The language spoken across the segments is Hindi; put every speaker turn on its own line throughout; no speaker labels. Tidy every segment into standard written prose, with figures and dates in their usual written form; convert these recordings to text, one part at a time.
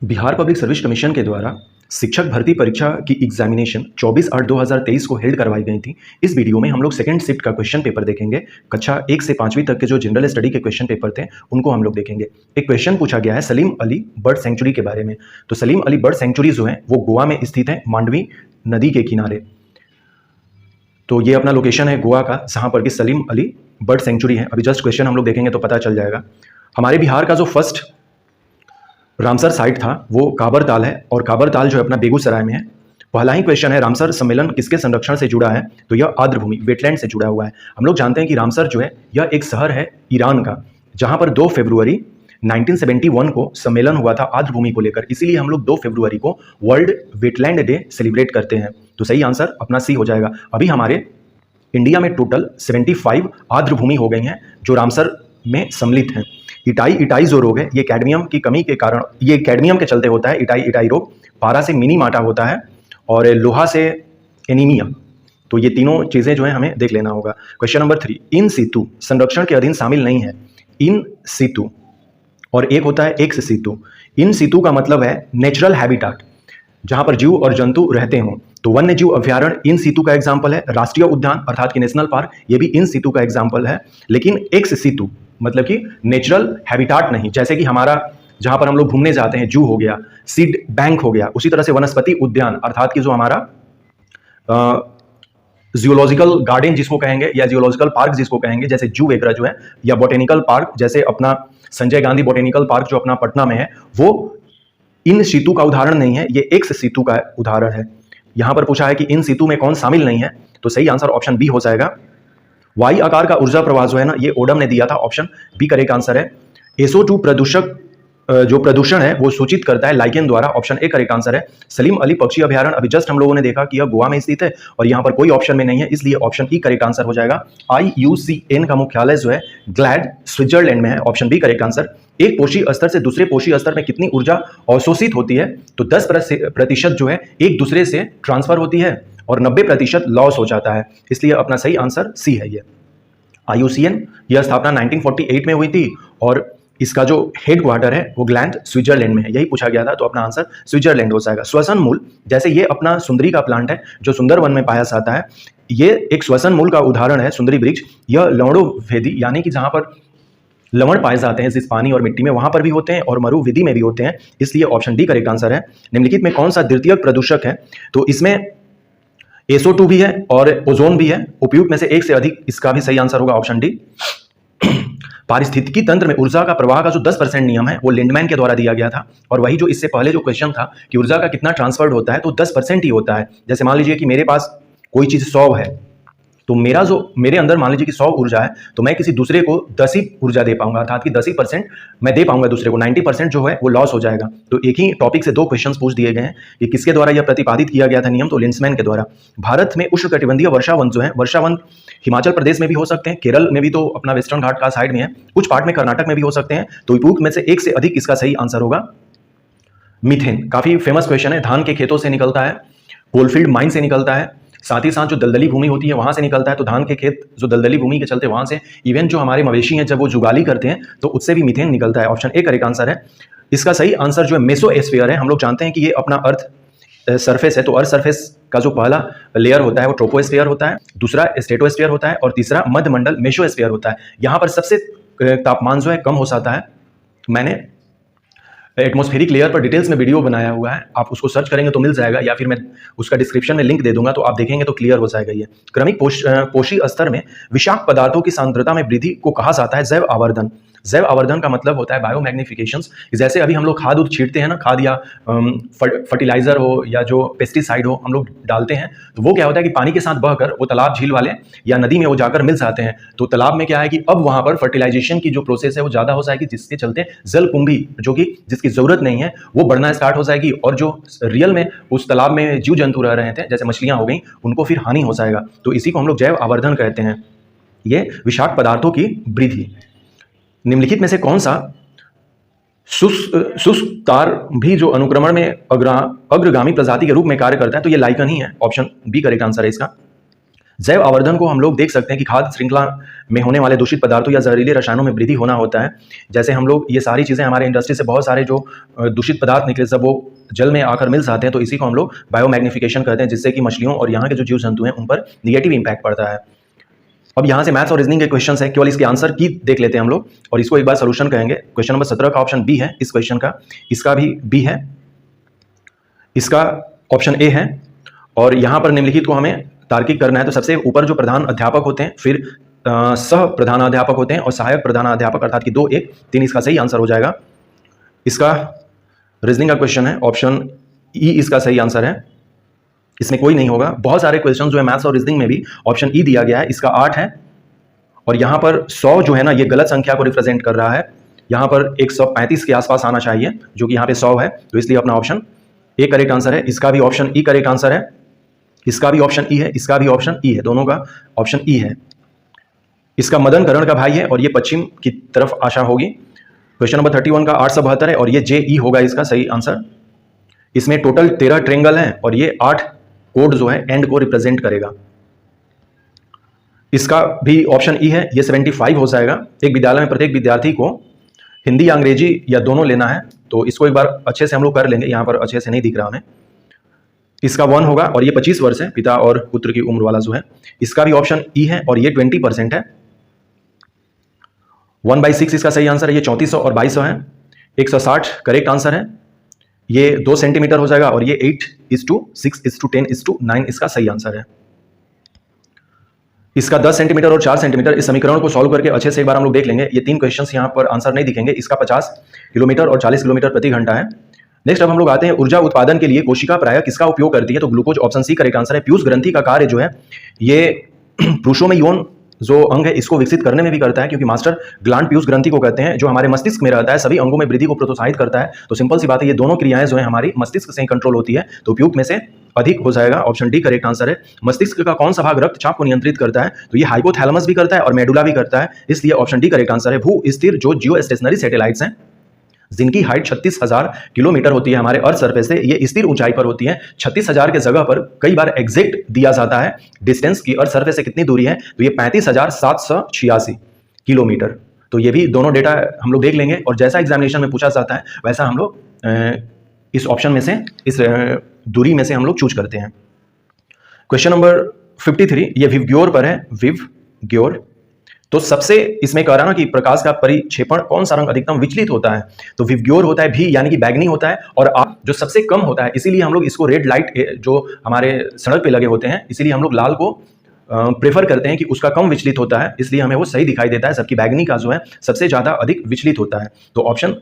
बिहार पब्लिक सर्विस कमीशन के द्वारा शिक्षक भर्ती परीक्षा की एग्जामिनेशन 24/8/2023 को हेल्ड करवाई गई थी। इस वीडियो में हम लोग सेकंड शिफ्ट का क्वेश्चन पेपर देखेंगे। कक्षा 1 से 5वीं तक के जो जनरल स्टडी के क्वेश्चन पेपर थे उनको हम लोग देखेंगे। एक क्वेश्चन पूछा गया है सलीम अली बर्ड सेंचुरी के बारे में। तो सलीम अली बर्ड सेंचुरी जो है वो गोवा में स्थित है, मांडवी नदी के किनारे। तो ये अपना लोकेशन है गोवा का, जहाँ पर कि सलीम अली बर्ड सेंचुरी है। अभी जस्ट क्वेश्चन हम लोग देखेंगे तो पता चल जाएगा। हमारे बिहार का जो फर्स्ट रामसर साइट था वो काबर ताल है, और काबर ताल जो है अपना बेगूसराय में है। पहला ही क्वेश्चन है, रामसर सम्मेलन किसके संरक्षण से जुड़ा है? तो यह आर्द्रभूमि वेटलैंड से जुड़ा हुआ है। हम लोग जानते हैं कि रामसर जो है यह एक शहर है ईरान का, जहां पर 2 फरवरी 1971 को सम्मेलन हुआ था आर्द्रभूमि को लेकर। इसीलिए हम लोग 2 फरवरी को वर्ल्ड वेटलैंड डे सेलिब्रेट करते हैं। तो सही आंसर अपना सी हो जाएगा। अभी हमारे इंडिया में टोटल 75 आर्द्रभूमि हो गई हैं जो रामसर में सम्मिलित हैं। इटाई जो रोग है ये कैडमियम की कमी के कारण, ये कैडमियम के चलते होता है। इटाई रोग पारा से मिनी माटा होता है और लोहा से एनीमिया। तो ये तीनों चीजें जो है हमें देख लेना होगा। क्वेश्चन नंबर 3, इन सितु संरक्षण के अधीन शामिल नहीं है। इन सितु और एक होता है एक्स सितु। इन सितु का मतलब है नेचुरल हैबिटाट, जहां पर जीव और जंतु रहते हों। तो वन्य जीव अभ्यारण्य इन सितु का एग्जाम्पल है। राष्ट्रीय उद्यान अर्थात कि नेशनल पार्क ये भी इन सितु का एग्जाम्पल है। लेकिन एक्स सितु मतलब कि नेचुरल हैबिटाट नहीं। जैसे कि हमारा जहां पर हम लोग घूमने जाते हैं जू हो गया, सीड बैंक हो गया, उसी तरह से वनस्पति उद्यान अर्थात कि जो हमारा जियोलॉजिकल गार्डन जिसको कहेंगे या जियोलॉजिकल पार्क जिसको कहेंगे, जैसे जू वगैरह जो है, या बोटेनिकल पार्क जैसे अपना संजय गांधी बोटेनिकल पार्क जो अपना पटना में है, वो इन सितु का उदाहरण नहीं है, ये एक्स सितु का उदाहरण है। यहां पर पूछा है कि इन सितु में कौन शामिल नहीं है, तो सही आंसर ऑप्शन बी हो जाएगा। वाई आकार का ऊर्जा प्रवाह जो है ना, ये ओडम ने दिया था, ऑप्शन बी करेक्ट आंसर है। SO2 प्रदूषक जो प्रदूषण है वो सूचित करता है लाइकेन द्वारा, ऑप्शन ए करेक्ट आंसर है। सलीम अली पक्षी अभ्यारण्य अभी जस्ट हम लोगों ने देखा कि यह गोवा में स्थित है और यहाँ पर कोई ऑप्शन में नहीं है, इसलिए ऑप्शन ई करेक्ट आंसर हो जाएगा। IUCN का मुख्यालय जो है ग्लैड स्विट्जरलैंड में है, ऑप्शन बी करेक्ट आंसर। एक पोषी स्तर से दूसरे पोषी स्तर में कितनी ऊर्जा अवशोषित होती है? तो 10% जो है एक दूसरे से ट्रांसफर होती है और 90% लॉस हो जाता है, इसलिए अपना सही आंसर सी है। ये IUCN यह स्थापना 1948 में हुई थी और इसका जो हेड क्वार्टर है वो ग्लैंड स्विट्जरलैंड में है। यही पूछा गया था, तो अपना आंसर स्विट्जरलैंड हो जाएगा। श्वसन मूल, जैसे ये अपना सुंदरी का प्लांट है जो सुंदरवन में पाया जाता है, ये एक श्वसन मूल का उदाहरण है। सुंदरी वृक्ष यह लवणोवेदी यानी कि जहां पर लवण पाए जाते हैं जिस पानी और मिट्टी में, वहां पर भी होते हैं और मरुविधि में भी होते हैं, इसलिए ऑप्शन डी करेक्ट आंसर है। निम्नलिखित में कौन सा द्वितीयक प्रदूषक है? तो इसमें SO2 भी है और ओजोन भी है। उपयुक्त में से एक से अधिक, इसका भी सही आंसर होगा ऑप्शन डी। पारिस्थितिकी तंत्र में ऊर्जा का प्रवाह का जो 10% नियम है वो लिंडमैन के द्वारा दिया गया था, और वही जो इससे पहले जो क्वेश्चन था कि ऊर्जा का कितना ट्रांसफर्ड होता है, तो 10% ही होता है। जैसे मान लीजिए कि मेरे पास कोई चीज 100 है, तो मेरे अंदर मान लीजिए कि 100 ऊर्जा है, तो मैं किसी दूसरे को 10 ही ऊर्जा दे पाऊंगा, अर्थात कि 10% मैं दे पाऊंगा दूसरे को, 90% जो है वो लॉस हो जाएगा। तो एक ही टॉपिक से 2 क्वेश्चंस पूछ दिए गए हैं कि किसके द्वारा यह प्रतिपादित किया गया था नियम, तो लिंड्समैन के द्वारा। भारत में उष्णकटिबंधीय वर्षावन जो है, वर्षावन हिमाचल प्रदेश में भी हो सकते हैं, केरल में भी, तो अपना वेस्टर्न घाट का साइड में है, कुछ पार्ट में कर्नाटक में भी हो सकते हैं। तो उपयुक्त में से एक से अधिक, इसका सही आंसर होगा मीथेन। काफी फेमस क्वेश्चन है। धान के खेतों से निकलता है, कोलफील्ड माइन से निकलता है, साथ ही साथ जो दलदली भूमि होती है वहां से निकलता है। तो धान के खेत जो दलदली भूमि के चलते वहां से, इवन जो हमारे मवेशी हैं जब वो जुगाली करते हैं तो उससे भी मीथेन निकलता है। ऑप्शन ए करेक्ट आंसर है। इसका सही आंसर जो है मेसोस्फीयर है। हम लोग जानते हैं कि ये अपना अर्थ सरफेस है, तो अर्थ सरफेस का जो पहला लेयर होता है वो ट्रोपोस्फीयर होता है, दूसरा स्ट्रेटोस्फीयर होता है और तीसरा मध्यमंडल मेसोस्फीयर होता है। यहाँ पर सबसे तापमान जो है कम हो जाता है। मैंने एटमॉस्फेरिक लेयर पर डिटेल्स में वीडियो बनाया हुआ है, आप उसको सर्च करेंगे तो मिल जाएगा, या फिर मैं उसका डिस्क्रिप्शन में लिंक दे दूंगा, तो आप देखेंगे तो क्लियर हो जाएगा। ये क्रमिक पोषी स्तर में विषाक्त पदार्थों की सांद्रता में वृद्धि को कहा जाता है जैव आवर्धन। जैव आवर्धन का मतलब होता है बायोमैग्निफिकेशन। जैसे अभी हम लोग खाद उद छींटते हैं ना, खाद या फर्टिलाइजर हो या जो पेस्टिसाइड हो हम लोग डालते हैं, तो वो क्या होता है कि पानी के साथ बहकर वो तालाब झील वाले या नदी में वो जाकर मिल जाते हैं। तो तालाब में क्या है कि अब वहां पर फर्टिलाइजेशन की जो प्रोसेस है वो ज्यादा हो जाएगी, जिसके चलते जलकुंभी जो कि जिसकी जरूरत नहीं है वो बढ़ना स्टार्ट हो जाएगी, और जो रियल में उस तालाब में जीव जंतु रह रहे थे जैसे मछलियां हो गई, उनको फिर हानि हो जाएगा। तो इसी को हम लोग जैव आवर्धन कहते हैं। ये विषाक्त पदार्थों की वृद्धि। निम्नलिखित में से कौन सा शुष्क तार भी जो अनुक्रमण में अग्रगामी प्रजाति के रूप में कार्य करता है? तो ये लाइकन ही है, ऑप्शन बी करेक्ट आंसर है इसका। जैव आवर्धन को हम लोग देख सकते हैं कि खाद्य श्रृंखला में होने वाले दूषित पदार्थों या जहरीले रसायनों में वृद्धि होना होता है। जैसे हम लोग ये सारी चीज़ें हमारे इंडस्ट्री से बहुत सारे जो दूषित पदार्थ निकले सब वो जल में आकर मिल जाते हैं, तो इसी को हम लोग बायोमैग्निफिकेशन कहते हैं, जिससे कि मछलियों और यहाँ के जो जीव जंतु हैं उन पर निगेटिव इंपैक्ट पड़ता है। अब यहाँ से मैथ्स और रीजनिंग के क्वेश्चन है, केवल इसके आंसर की देख लेते हैं हम लोग और इसको एक बार सोल्यूशन कहेंगे। क्वेश्चन नंबर 17 का ऑप्शन बी है इस क्वेश्चन का, इसका भी बी है, इसका ऑप्शन ए है। और यहाँ पर निम्नलिखित को हमें तार्किक करना है। तो सबसे ऊपर जो प्रधान अध्यापक होते हैं, फिर सह प्रधानाध्यापक होते हैं और सहायक प्रधानाध्यापक, अर्थात कि 2, 1, 3 इसका सही आंसर हो जाएगा। इसका रीजनिंग का क्वेश्चन है, ऑप्शन ई इसका सही आंसर है, इसमें कोई नहीं होगा। बहुत सारे क्वेश्चन जो है मैथ्स और रीजनिंग में भी ऑप्शन ई दिया गया है, इसका 8 है। और यहाँ पर 100 जो है ना, ये गलत संख्या को रिप्रेजेंट कर रहा है, यहाँ पर 135 के आसपास आना चाहिए, जो कि यहाँ पे 100 है, तो इसलिए अपना ऑप्शन ए करेक्ट आंसर है। इसका भी ऑप्शन ई करेक्ट आंसर है, इसका भी ऑप्शन ई है, इसका भी ऑप्शन ई है, दोनों का ऑप्शन ई है। इसका मदन करण का भाई है और ये पश्चिम की तरफ आशा होगी। क्वेश्चन नंबर 31 का 872 है और ये जे ई होगा इसका सही आंसर। इसमें टोटल 13 ट्रेंगल हैं और ये 8 कोड जो है एंड को रिप्रेजेंट करेगा। इसका भी ऑप्शन ई है, ये 75 हो जाएगा। एक विद्यालय में प्रत्येक विद्यार्थी को हिंदी या अंग्रेजी या दोनों लेना है, तो इसको एक बार अच्छे से हम लोग कर लेंगे, यहाँ पर अच्छे से नहीं दिख रहा हमें। इसका 1 होगा और ये 25 वर्ष है, पिता और पुत्र की उम्र वाला जो है। इसका भी ऑप्शन ई है और ये 20% है। 1/6 इसका सही आंसर है, ये 3400 और 2200 है। 160 करेक्ट आंसर है, ये 2 सेंटीमीटर हो जाएगा और ये 8:6:10:9 इसका सही आंसर है। इसका 10 सेंटीमीटर और 4 सेंटीमीटर, इस समीकरण को सॉल्व करके अच्छे से एक बार हम लोग देख लेंगे। ये 3 क्वेश्चंस यहाँ पर आंसर नहीं दिखेंगे। इसका 50 किलोमीटर और 40 किलोमीटर प्रति घंटा है। नेक्स्ट अब हम लोग आते हैं ऊर्जा उत्पादन के लिए कोशिका प्रायः किसका उपयोग करती है, तो glucose option C correct answer है। पीयूष ग्रंथि का कार्य जो है ये पुरुषों में यौन जो अंग है इसको विकसित करने में भी करता है, क्योंकि मास्टर ग्लैंड पीयूष ग्रंथि को कहते हैं, जो हमारे मस्तिष्क में रहता है, सभी अंगों में वृद्धि को प्रोत्साहित करता है। तो सिंपल सी बात है, ये दोनों क्रियाएं जो है हमारी मस्तिष्क से ही कंट्रोल होती है, तो उपयुक्त में से अधिक हो जाएगा, ऑप्शन डी करेक्ट आंसर है। मस्तिष्क का कौन सा भाग रक्तचाप को नियंत्रित करता है, तो ये हाइपोथैलेमस भी करता है और मेडुला भी करता है, इसलिए ऑप्शन डी करेक्ट आंसर है। भू स्थिर जो जियो स्टेशनरी सैटेलाइट्स हैं जिनकी हाइट 36,000 किलोमीटर होती है हमारे अर्थ सरफेस से, ये स्थिर ऊंचाई पर होती है। 36,000 के जगह पर कई बार एग्जैक्ट दिया जाता है डिस्टेंस की, अर्थ सरफेस से कितनी दूरी है, तो ये 35,786 किलोमीटर। तो ये भी दोनों डेटा हम लोग देख लेंगे और जैसा एग्जामिनेशन में पूछा जाता है वैसा हम लोग इस ऑप्शन में से, इस दूरी में से हम लोग चूज करते हैं। क्वेश्चन नंबर 53 ये विवग्योर पर है, विवग्योर। तो सबसे इसमें कह रहा ना कि प्रकाश का परिक्षेपण कौन सा रंग अधिकतम विचलित होता है, तो विवग्योर होता है भी, यानी कि बैगनी होता है, और आप जो सबसे कम होता है, इसीलिए हम लोग इसको रेड लाइट जो हमारे सड़क पे लगे होते हैं, इसीलिए हम लोग लाल को प्रेफर करते हैं कि उसका कम विचलित होता है, इसलिए हमें वो सही दिखाई देता है, जबकि बैगनी का जो है सबसे ज्यादा अधिक विचलित होता है। तो ऑप्शन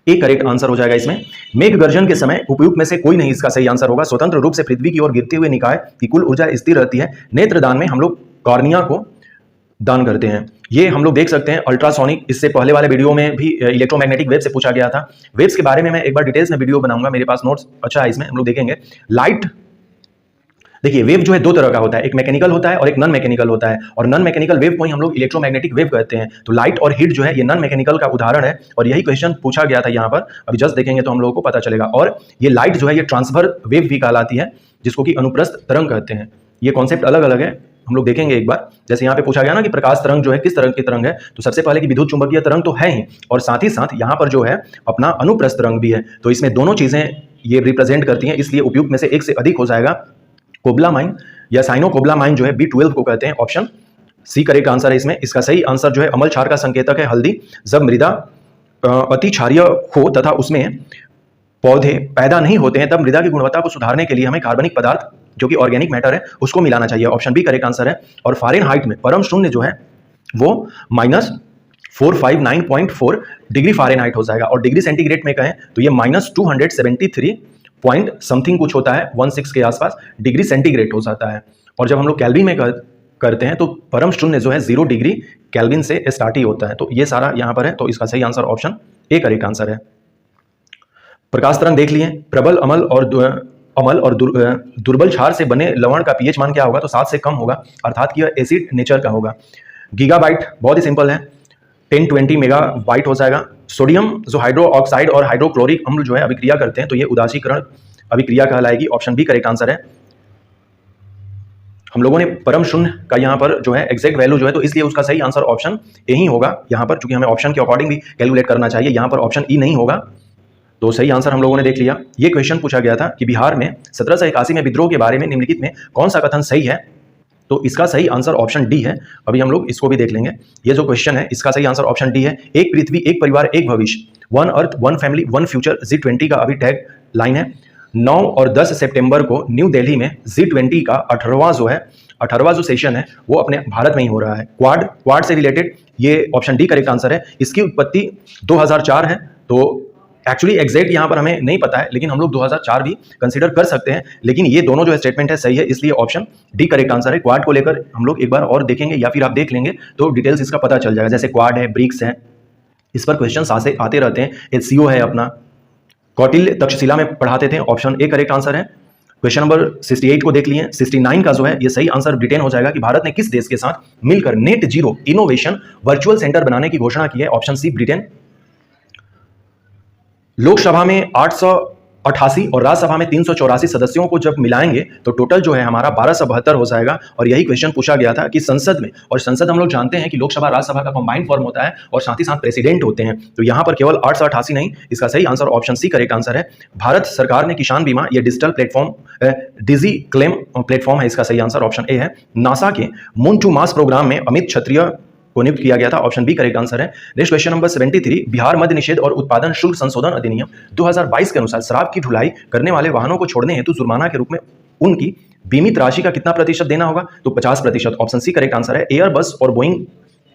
ए करेक्ट आंसर हो जाएगा इसमें। मेघ गर्जन के समय उपयुक्त में से कोई नहीं इसका सही आंसर होगा। स्वतंत्र रूप से पृथ्वी की ओर गिरते हुए निकाय की कुल ऊर्जा स्थिर रहती है। नेत्रदान में हम लोग कॉर्निया को दान करते हैं, ये हम लोग देख सकते हैं। अल्ट्रासोनिक, इससे पहले वाले वीडियो में भी इलेक्ट्रोमैग्नेटिक वेव से पूछा गया था। वेव्स के बारे में मैं एक बार डिटेल्स में वीडियो बनाऊंगा, मेरे पास नोट्स अच्छा है, इसमें हम लोग देखेंगे। लाइट, देखिए वेव जो है 2 तरह का होता है, एक मैकेनिकल होता है और एक नॉन मैकेनिकल होता है, और नॉन मैकेनिकल वेव को ही हम लोग इलेक्ट्रोमैग्नेटिक वेव कहते हैं। तो लाइट और हीट जो है ये नॉन मैकेनिकल का उदाहरण है और यही क्वेश्चन पूछा गया था यहाँ पर, अभी जस्ट देखेंगे तो हम लोगों को पता चलेगा। और ये लाइट जो है ये ट्रांसफर वेव भी कहलाती है, जिसको कि अनुप्रस्थ तरंग कहते हैं। ये कॉन्सेप्ट अलग अलग है, हम लोग देखेंगे एक बार। जैसे यहाँ पे पूछा गया ना कि प्रकाश तरंग जो है किस तरह की तरंग है, तो सबसे पहले कि विद्युत चुंबकीय तरंग तो है ही, और साथ ही साथ यहाँ पर जो है अपना अनुप्रस्थ तरंग भी है। तो इसमें दोनों चीजें ये रिप्रेजेंट करती हैं, इसलिए उपयुक्त में से एक से अधिक हो जाएगा। कोबलामाइन या साइनोकोबलामाइन जो है B12 को कहते हैं, ऑप्शन सी करेक्ट आंसर है इसमें। इसका सही आंसर जो है अम्ल क्षार का संकेतक है हल्दी। जब मृदा अति क्षारीय हो तथा उसमें पौधे पैदा नहीं होते हैं, तब मृदा की गुणवत्ता को सुधारने के लिए हमें कार्बनिक पदार्थ जो कि ऑर्गेनिक मैटर है उसको मिलाना चाहिए, ऑप्शन बी करेक्ट आंसर है। और फारेनहाइट में परम शून्य जो है वो -459.4 डिग्री फारेनहाइट हो जाएगा, और डिग्री सेंटीग्रेड में कहें तो ये -273 पॉइंट समथिंग कुछ होता है, 16 के आसपास डिग्री सेंटीग्रेड हो जाता है। और जब हम लोग केल्विन में करते हैं तो परम शून्य जो है 0 डिग्री केल्विन से स्टार्ट ही होता है। तो ये सारा यहाँ पर है, तो इसका सही answer option A correct answer है। प्रकाश तरंग देख लिए। प्रबल अम्ल और दुर्बल क्षार से बने लवण का पीएच मान क्या होगा, तो 7 से कम होगा, अर्थात कि यह एसिड नेचर का होगा। गीगाबाइट बहुत ही सिंपल है, 10-20 मेगाबाइट हो जाएगा। सोडियम जो हाइड्रो ऑक्साइड और हाइड्रोक्लोरिक अम्ल जो है अभिक्रिया करते हैं, तो ये उदासीकरण अभिक्रिया कहलाएगी, ऑप्शन बी करेक्ट आंसर है। हम लोगों ने परम शून्य का यहाँ पर जो है एग्जैक्ट वैल्यू जो है, तो इसलिए उसका सही आंसर ऑप्शन ए ही होगा यहाँ पर, क्योंकि हमें ऑप्शन के अकॉर्डिंग भी कैलकुलेट करना चाहिए। यहाँ पर ऑप्शन ई नहीं होगा, तो सही आंसर हम लोगों ने देख लिया। ये क्वेश्चन पूछा गया था कि बिहार में 1781 में विद्रोह के बारे में निम्नलिखित में कौन सा कथन सही है, तो इसका सही आंसर ऑप्शन डी है। अभी हम लोग इसको भी देख लेंगे। ये जो क्वेश्चन है इसका सही आंसर ऑप्शन डी है। एक पृथ्वी, एक परिवार, एक भविष्य, one earth, one family, one future, G20 का अभी टैग लाइन है। 9 और 10 सितंबर को न्यू दिल्ली में G20 का 18वां जो सेशन है वो अपने भारत में ही हो रहा है। क्वाड से रिलेटेड ये ऑप्शन डी करेक्ट आंसर है। इसकी उत्पत्ति 2004 है, तो एक्चुअली एग्जैक्ट यहाँ पर हमें नहीं पता है, लेकिन हम लोग 2004 भी कंसीडर कर सकते हैं। लेकिन ये दोनों जो स्टेटमेंट है सही है, इसलिए ऑप्शन डी करेक्ट आंसर है। क्वाड को लेकर हम लोग एक बार और देखेंगे या फिर आप देख लेंगे तो डिटेल्स इसका पता चल जाएगा। जैसे क्वाड है, ब्रिक्स है, इस पर क्वेश्चन आते रहते हैं। HCO है अपना, कौटिल्य तक्षशिला में पढ़ाते थे, ऑप्शन ए करेक्ट आंसर है। क्वेश्चन नंबर 68 को देख लिए। 69 का जो है ये सही आंसर ब्रिटेन हो जाएगा कि भारत ने किस देश के साथ मिलकर net zero innovation virtual centre बनाने की घोषणा की है, ऑप्शन सी ब्रिटेन। लोकसभा में 888 और राज्यसभा में 384 सदस्यों को जब मिलाएंगे तो टोटल जो है हमारा 1272 हो जाएगा। और यही क्वेश्चन पूछा गया था कि संसद में, और संसद हम लोग जानते हैं कि लोकसभा राज्यसभा का कंबाइंड फॉर्म होता है और साथ ही साथ प्रेसिडेंट होते हैं, तो यहाँ पर केवल 888 नहीं, इसका सही answer option C correct answer है। भारत सरकार ने किसान बीमा, ये digital platform DigiClaim platform है, इसका सही आंसर ऑप्शन ए है। नासा के मून टू मार्स प्रोग्राम में अमित क्षत्रिय को नियुक्त किया गया था, ऑप्शन बी करेक्ट आंसर है। नेक्स्ट क्वेश्चन नंबर 73, बिहार मद्य निषेध और उत्पादन शुल्क संशोधन अधिनियम 2022 के अनुसार शराब की ढुलाई करने वाले वाहनों को छोड़ने हेतु जुर्माना के रूप में उनकी बीमित राशि का कितना प्रतिशत देना होगा, तो 50%, ऑप्शन सी करेक्ट आंसर है। एयर बस और बोइंग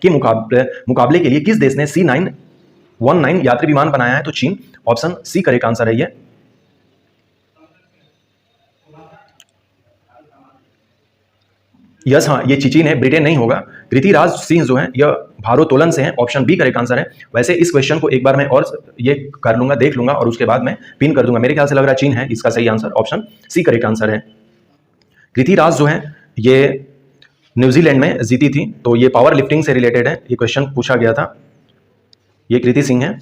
के मुकाबले के लिए किस देश ने C919 यात्री विमान बनाया है, तो चीन, ऑप्शन सी करेक्ट आंसर है ये। यस हाँ, ये चीन है, ब्रिटेन नहीं होगा। कृतिराज सिंह जो है यह भारोत्तोलन से हैं, ऑप्शन बी करेक्ट आंसर है। वैसे इस क्वेश्चन को एक बार मैं और ये कर लूंगा, देख लूंगा और उसके बाद मैं पिन कर दूंगा। मेरे ख्याल से लग रहा है चीन है, इसका सही answer option C correct answer है। कृतिराज जो है ये न्यूजीलैंड में जीती थी, तो ये पावर लिफ्टिंग से रिलेटेड है, ये क्वेश्चन पूछा गया था। ये कृति सिंह है।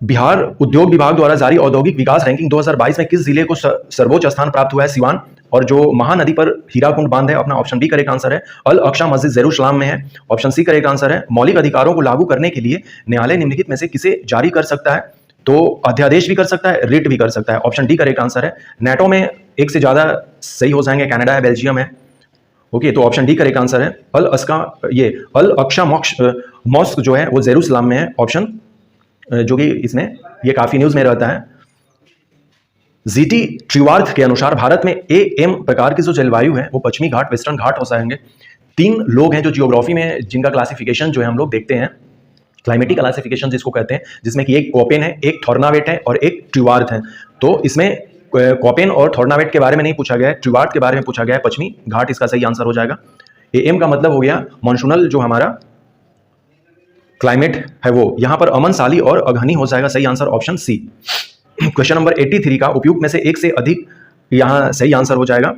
बिहार उद्योग विभाग द्वारा जारी औद्योगिक विकास रैंकिंग 2022 में किस जिले को सर्वोच्च स्थान प्राप्त हुआ है, सिवान। और जो महानदी पर हीराकुंड बांध है अपना, ऑप्शन बी करेक्ट आंसर है। अल अक्सा मस्जिद जेरूसलाम में है, ऑप्शन सी करेक्ट आंसर है। मौलिक अधिकारों को लागू करने के लिए न्यायालय निम्नलिखित में से किसे जारी कर सकता है, तो अध्यादेश भी कर सकता है, रिट भी कर सकता है, ऑप्शन डी करेक्ट आंसर है। नेटो में एक से ज्यादा सही हो जाएंगे, कनाडा है, बेल्जियम है, ओके, तो ऑप्शन डी करेक्ट आंसर है। अल अक्सा मॉस्क जो है वो जेरूसलाम में है, ऑप्शन जो कि इसमें ये काफी न्यूज में रहता है। जीटी ट्रिवार्थ के अनुसार भारत में AM प्रकार की जो जलवायु है वो पश्चिमी घाट, वेस्टर्न घाट हो जाएंगे। 3 लोग हैं जो जियोग्राफी में जिनका क्लासिफिकेशन जो है हम लोग देखते हैं, क्लाइमेटिक क्लासिफिकेशन जिसको कहते हैं, जिसमें कि एक कोपेन है, एक थॉर्नावेट है और एक ट्रिवार्थ है। तो इसमें कोपेन और थॉर्नावेट के बारे में नहीं पूछा गया है, ट्रिवार्थ के बारे में पूछा गया है, पश्चिमी घाट इसका सही आंसर हो जाएगा। AM का मतलब हो गया मॉनसूनल जो हमारा क्लाइमेट है वो, यहां पर अमन, साली और अघनी हो जाएगा, सही answer option C. Question number 83 का उपयुक्त में से एक से अधिक, यहां सही आंसर हो जाएगा।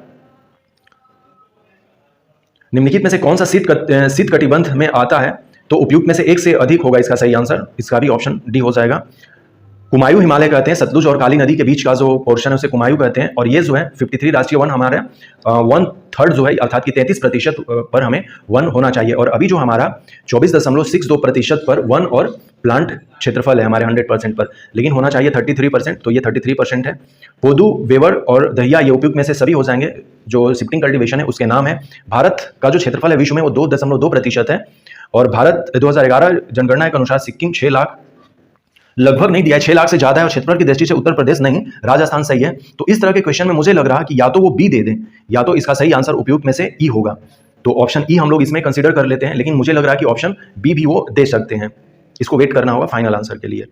निम्नलिखित में से कौन सा शीत कटिबंध में आता है, तो उपयुक्त में से एक से अधिक होगा इसका सही आंसर, इसका भी ऑप्शन डी हो जाएगा। कुमायूं हिमालय कहते हैं, सतलुज और काली नदी के बीच का जो पोर्शन है उसे कुमायूं कहते हैं। और ये जो है 53 राष्ट्रीय वन हमारे 1/3 जो है अर्थात कि 33% पर हमें वन होना चाहिए। और अभी जो हमारा 24.62% पर वन और प्लांट क्षेत्रफल है हमारे 100% पर, लेकिन होना चाहिए 33%, तो ये 33% है। पोदू, वेवर और दहिया ये उपयुक्त में से सभी हो जाएंगे। जो शिफ्टिंग कल्टीवेशन है उसके नाम है। भारत का जो क्षेत्रफल है विश्व में वो 2.2% है। और भारत 2011 जनगणना के अनुसार सिक्किम 6 लाख लगभग नहीं दिया है, 6 लाख से ज्यादा है। और क्षेत्रफल की दृष्टि से उत्तर प्रदेश नहीं, राजस्थान सही है। तो इस तरह के क्वेश्चन में मुझे लग रहा कि या तो वो बी दे दें या तो इसका सही आंसर उपयुक्त में से ई होगा, तो ऑप्शन ई हम लोग इसमें कंसीडर कर लेते हैं। लेकिन मुझे लग रहा है कि ऑप्शन बी भी वो दे सकते हैं, इसको वेट करना होगा फाइनल आंसर के लिए।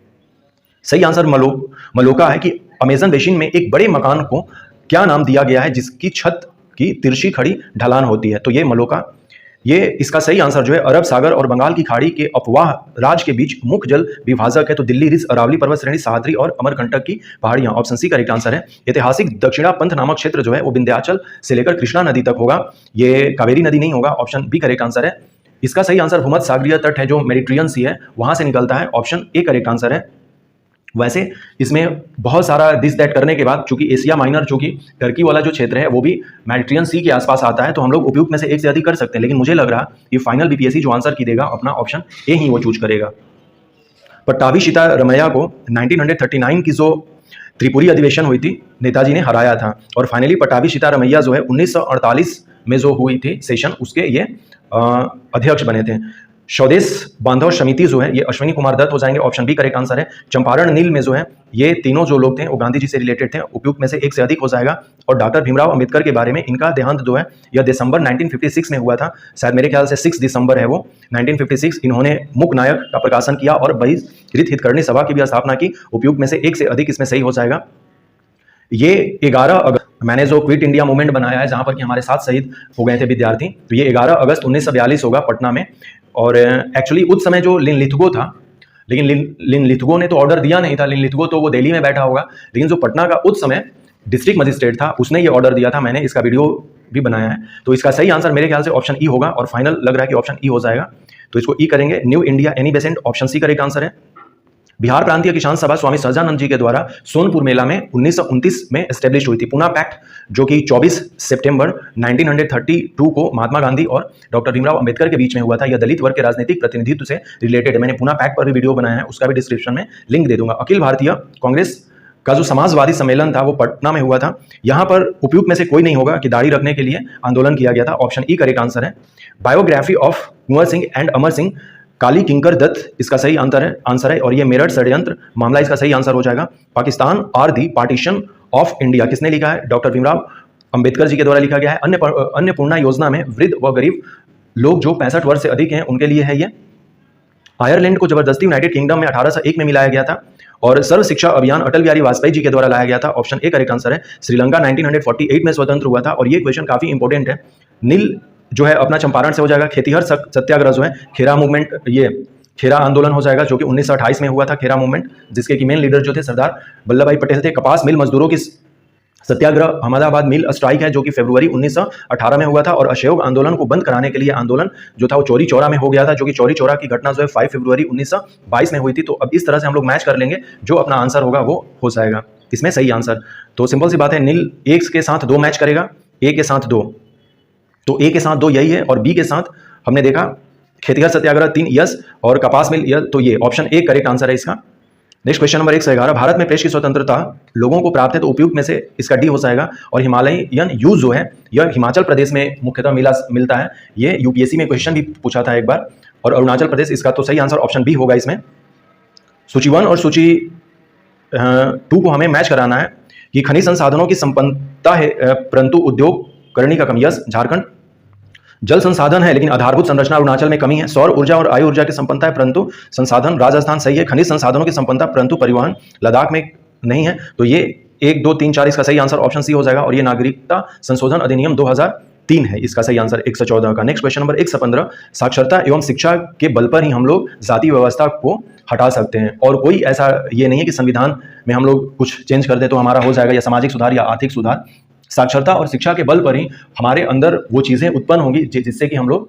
सही आंसर मलोका है कि अमेजन बेसिन में एक बड़े मकान को क्या नाम दिया गया है जिसकी छत की तिरछी खड़ी ढलान होती है, तो ये मलोका। ये इसका सही आंसर जो है अरब सागर और बंगाल की खाड़ी के अफवाह राज के बीच मुख्य जल विभाजक है, तो दिल्ली रिज, अरावली पर्वत श्रेणी, सह्याद्री और अमरकंटक की पहाड़ियां, ऑप्शन सी करेक्ट आंसर है। ऐतिहासिक दक्षिणा पंथ नामक क्षेत्र जो है वो विंध्याचल से लेकर कृष्णा नदी तक होगा, ये कावेरी नदी नहीं होगा, ऑप्शन बी करेक्ट आंसर है। इसका सही आंसर भूमध्य सागरीय तट है जो मेडिटेरियन सी है वहां से निकलता है, ऑप्शन ए करेक्ट आंसर है। वैसे इसमें बहुत सारा दिस दैट करने के बाद, चूंकि एशिया माइनर जो कि टर्की वाला जो क्षेत्र है वो भी मेडिटेरियन सी के आसपास आता है, तो हम लोग उपयुक्त में से एक से अधिक कर सकते हैं। लेकिन मुझे लग रहा ये फाइनल बीपीएससी जो आंसर की देगा अपना ऑप्शन ए ही वो चूज करेगा। पट्टाभी सीतारमैया को 1939 की जो त्रिपुरी अधिवेशन हुई थी, नेताजी ने हराया था, और फाइनली पट्टाभी सीतारमैया जो है 1948 में जो हुई थी सेशन, उसके ये अध्यक्ष बने थे। स्वदेश बांधव समिति जो है ये अश्विनी कुमार दत्त हो जाएंगे, ऑप्शन बी करेक्ट आंसर है। चंपारण नील में जो है ये तीनों जो लोग थे वो गांधी जी से रिलेटेड थे, उपयुक्त में से एक से अधिक हो जाएगा। और डॉक्टर भीमराव अंबेडकर के बारे में, इनका देहांत जो है यह दिसंबर 1956 में हुआ था, शायद मेरे ख्याल से 6 दिसंबर है वो 1956। इन्होंने मूक नायक का प्रकाशन किया और बहिष्कृत हितकर्णी सभा की भी स्थापना की, उपयुक्त में से एक से अधिक इसमें सही हो जाएगा। ये 11 अगस्त, मैंने जो क्विट इंडिया मूवमेंट बनाया है जहां पर कि हमारे 7 शहीद हो गए थे विद्यार्थी, तो ये 11 अगस्त 1942 होगा पटना में। और एक्चुअली उस समय जो लिनलिथगो था, लेकिन लिनलिथगो ने तो ऑर्डर दिया नहीं था, लिनलिथगो तो वो दिल्ली में बैठा होगा, लेकिन जो पटना का उस समय डिस्ट्रिक्ट मजिस्ट्रेट था उसने ये ऑर्डर दिया था। मैंने इसका वीडियो भी बनाया है। तो इसका सही आंसर मेरे ख्याल से ऑप्शन ई होगा, और फाइनल लग रहा है कि ऑप्शन ई हो जाएगा, तो इसको ई करेंगे। New India Annie Besant, option C correct answer है। बिहार प्रांतीय किसान सभा स्वामी सहजानंद जी के द्वारा सोनपुर मेला में 1929 में एस्टेब्लिश हुई थी। पूना पैक्ट जो कि 24 सितंबर 1932 को महात्मा गांधी और डॉक्टर भीमराव अंबेडकर के बीच में हुआ था। यह दलित वर्ग के राजनीतिक प्रतिनिधित्व से रिलेटेड है। मैंने पूना पैक्ट पर भी वीडियो बनाया है, उसका भी डिस्क्रिप्शन में लिंक दे दूंगा। अखिल भारतीय कांग्रेस का जो समाजवादी सम्मेलन था वो पटना में हुआ था। यहाँ पर उपयुक्त में से कोई नहीं होगा कि दाढ़ी रखने के लिए आंदोलन किया गया था, ऑप्शन ई करेक्ट आंसर है। Biography of Kunwar Singh and Amar Singh, Kali Kinkar Datta इसका सही आंसर है, और ये मेरठ षड्यंत्र मामला इसका सही आंसर हो जाएगा। Pakistan or the partition of India किसने लिखा है? डॉक्टर भीमराव अंबेडकर जी के द्वारा लिखा गया है। अन्नपूर्णा योजना में वृद्ध व गरीब लोग जो 65 वर्ष से अधिक हैं उनके लिए है ये। आयरलैंड को जबरदस्ती यूनाइटेड किंगडम में 1801 में मिलाया गया था, और सर्व शिक्षा अभियान अटल बिहारी वाजपेयी जी के द्वारा लाया गया था, ऑप्शन ए करेक्ट आंसर है। श्रीलंका 1948 में स्वतंत्र हुआ था, और ये क्वेश्चन काफी इंपॉर्टेंट है। नील जो है अपना चंपारण से हो जाएगा। खेतिहर सत्याग्रह जो है खेरा मूवमेंट, ये खेरा आंदोलन हो जाएगा जो कि 1928 में हुआ था, खेरा मूवमेंट, जिसके की मेन लीडर जो थे सरदार वल्लभ भाई पटेल थे। कपास मिल मजदूरों की सत्याग्रह, अहमदाबाद मिल स्ट्राइक है जो कि फरवरी 1918 में हुआ था। और असहयोग आंदोलन को बंद कराने के लिए आंदोलन जो था वो चौरी चौरा में हो गया था, जो कि चौरी चौरा की घटना जो है 5 फरवरी 1922 में हुई थी। तो अब इस तरह से हम लोग मैच कर लेंगे, जो अपना आंसर होगा वो हो जाएगा इसमें सही आंसर। तो सिंपल सी बात है, नील एक के साथ 2 मैच करेगा, ए के साथ 2, तो ए के साथ 2 यही है, और बी के साथ हमने देखा खेतिहर सत्याग्रह 3 यस, और कपास मिल यस, तो ये ऑप्शन ए करेक्ट आंसर है इसका। नेक्स्ट क्वेश्चन नंबर 111, भारत में प्रेस की स्वतंत्रता लोगों को प्राप्त है, तो उपयुक्त में से इसका डी हो जाएगा। और हिमालयन यूज जो है यह हिमाचल प्रदेश में मुख्यतः मिलता है। ये यूपीएससी में क्वेश्चन भी पूछा था एक बार, और अरुणाचल प्रदेश इसका तो सही आंसर ऑप्शन बी होगा इसमें। सूची 1 और सूची 2 को हमें मैच कराना है कि खनिज संसाधनों की संपन्नता है परंतु उद्योग करनी का कम, यस झारखंड। जल संसाधन है लेकिन आधारभूत संरचना अरुणाचल में कमी है। सौर ऊर्जा और वायु ऊर्जा की संपन्नता है परंतु संसाधन राजस्थान सही है। खनिज संसाधनों की संपन्नता परंतु परिवहन लद्दाख में नहीं है, तो ये 1, 2, 3, 4 इसका सही आंसर ऑप्शन सी हो जाएगा। और ये नागरिकता संशोधन अधिनियम 2003 है, इसका सही आंसर 114 का। नेक्स्ट क्वेश्चन नंबर 115, साक्षरता एवं शिक्षा के बल पर ही हम लोग जाति व्यवस्था को हटा सकते हैं, और कोई ऐसा ये नहीं है कि संविधान में हम लोग कुछ चेंज कर दे तो हमारा हो जाएगा, या सामाजिक सुधार या आर्थिक सुधार। साक्षरता और शिक्षा के बल पर ही हमारे अंदर वो चीज़ें उत्पन्न होंगी जिससे कि हम लोग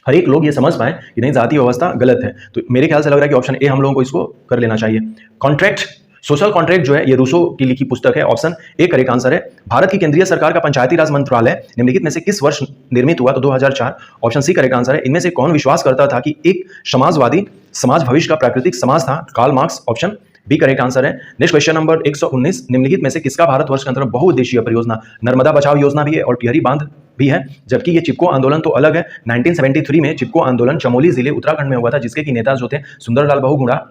हर एक लोग ये समझ पाए कि नहीं जाति व्यवस्था गलत है। तो मेरे ख्याल से लग रहा है कि ऑप्शन ए हम लोगों को इसको कर लेना चाहिए। कॉन्ट्रैक्ट, सोशल कॉन्ट्रैक्ट जो है ये रूसो की लिखी पुस्तक है, ऑप्शन ए करेक्ट आंसर है। भारत की केंद्रीय सरकार का पंचायती राज मंत्रालय निम्नलिखित में से किस वर्ष निर्मित हुआ? तो 2004, ऑप्शन सी करेक्ट आंसर है। इनमें से कौन विश्वास करता था कि एक समाजवादी समाज भविष्य का प्राकृतिक समाज था? Karl Marx, option B correct answer है। नेक्स्ट क्वेश्चन नंबर 119, निम्नलिखित में से किसका भारतवर्ष के अंदर बहुउद्देशीय परियोजना? नर्मदा बचाओ योजना भी है और टिहरी बांध भी है, जबकि ये चिपको आंदोलन तो अलग है। 1973 में चिपको आंदोलन चमोली जिले उत्तराखंड में हुआ था, जिसके की नेता जो थे सुंदरलाल बहुगुणा,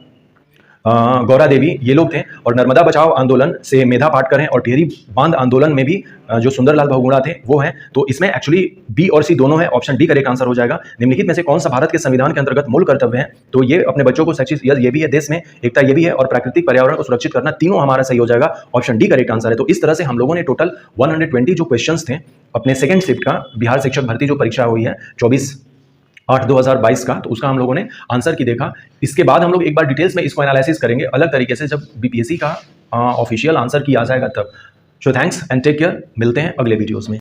गौरा देवी, ये लोग थे। और नर्मदा बचाओ आंदोलन से मेधा पाटकर हैं, और टिहरी बांध आंदोलन में भी जो सुंदरलाल बहुगुणा थे वो हैं। तो इसमें एक्चुअली बी और सी दोनों है, ऑप्शन डी करेक्ट आंसर हो जाएगा। निम्नलिखित में से कौन सा भारत के संविधान के अंतर्गत मूल कर्तव्य है? तो ये अपने बच्चों को शैक्षिक, ये भी है, देश में एकता ये भी है, और प्राकृतिक पर्यावरण को सुरक्षित करना, तीनों हमारा सही हो जाएगा, ऑप्शन डी करेक्ट आंसर है। तो इस तरह से हम लोगों ने टोटल 120 जो क्वेश्चन थे अपने सेकेंड शिफ्ट का बिहार शिक्षक भर्ती जो परीक्षा हुई है 24/8/2022 का, तो उसका हम लोगों ने आंसर की देखा। इसके बाद हम लोग एक बार डिटेल्स में इसको एनालिसिस करेंगे अलग तरीके से, जब बीपीएससी का ऑफिशियल आंसर की आ जाएगा तब। So thanks and take care, मिलते हैं अगले वीडियोस में।